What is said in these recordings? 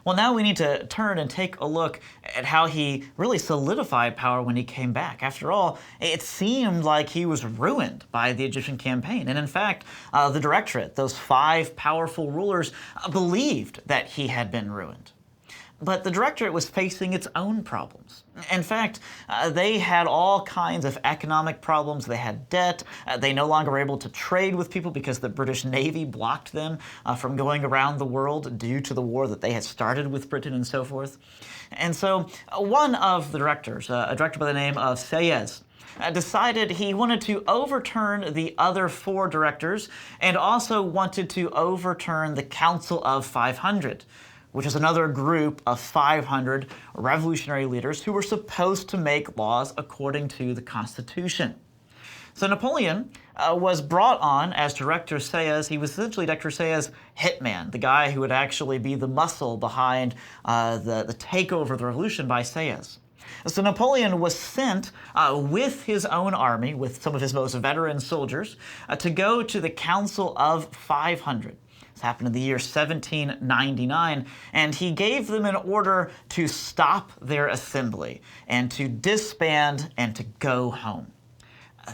Well, now we need to turn and take a look at how he really solidified power when he came back. After all, it seemed like he was ruined by the Egyptian campaign. And in fact, the Directorate, those 5 powerful rulers, believed that he had been ruined. But the Directorate was facing its own problems. In fact, they had all kinds of economic problems. They had debt. They no longer were able to trade with people because the British Navy blocked them from going around the world due to the war that they had started with Britain and so forth. And so one of the directors, a director by the name of Sieyès, decided he wanted to overturn the other 4 directors and also wanted to overturn the Council of 500. Which is another group of 500 revolutionary leaders who were supposed to make laws according to the Constitution. So Napoleon was brought on as Director Sieyès. He was essentially Director Sieyès' hitman, the guy who would actually be the muscle behind the takeover of the revolution by Sieyès. So Napoleon was sent with his own army, with some of his most veteran soldiers, to go to the Council of 500. This happened in the year 1799, and he gave them an order to stop their assembly and to disband and to go home.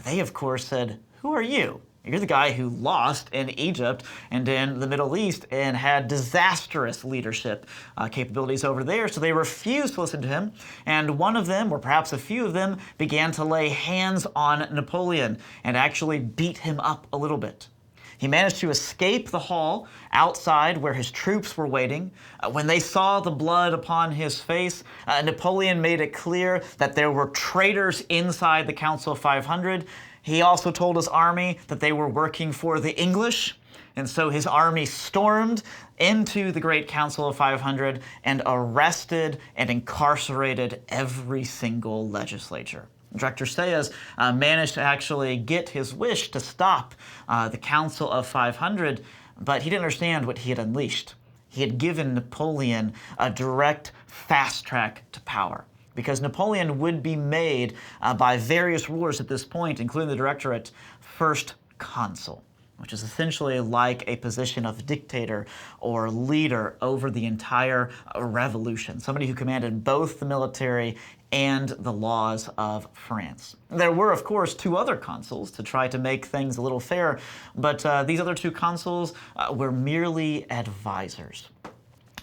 They, of course, said, "Who are you? You're the guy who lost in Egypt and in the Middle East and had disastrous leadership capabilities over there." So they refused to listen to him, and one of them, or perhaps a few of them, began to lay hands on Napoleon and actually beat him up a little bit. He managed to escape the hall outside where his troops were waiting. When they saw the blood upon his face, Napoleon made it clear that there were traitors inside the Council of 500. He also told his army that they were working for the English. And so his army stormed into the Great Council of 500 and arrested and incarcerated every single legislature. Director Sieyès managed to actually get his wish to stop the Council of 500, but he didn't understand what he had unleashed. He had given Napoleon a direct fast track to power, because Napoleon would be made by various rulers at this point, including the Directorate, First Consul, which is essentially like a position of dictator or leader over the entire revolution, somebody who commanded both the military and the laws of France. There were, of course, 2 other consuls to try to make things a little fair, but these other 2 consuls were merely advisors.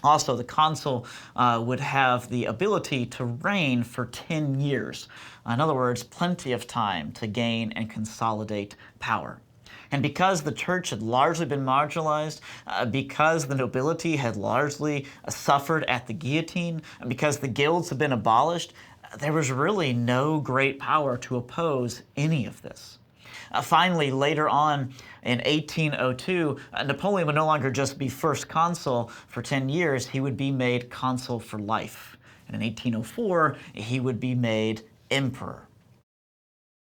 Also, the consul would have the ability to reign for 10 years. In other words, plenty of time to gain and consolidate power. And because the church had largely been marginalized, because the nobility had largely suffered at the guillotine, and because the guilds had been abolished, there was really no great power to oppose any of this. Finally, later on in 1802, Napoleon would no longer just be First Consul for 10 years, he would be made Consul for life. And in 1804, he would be made Emperor.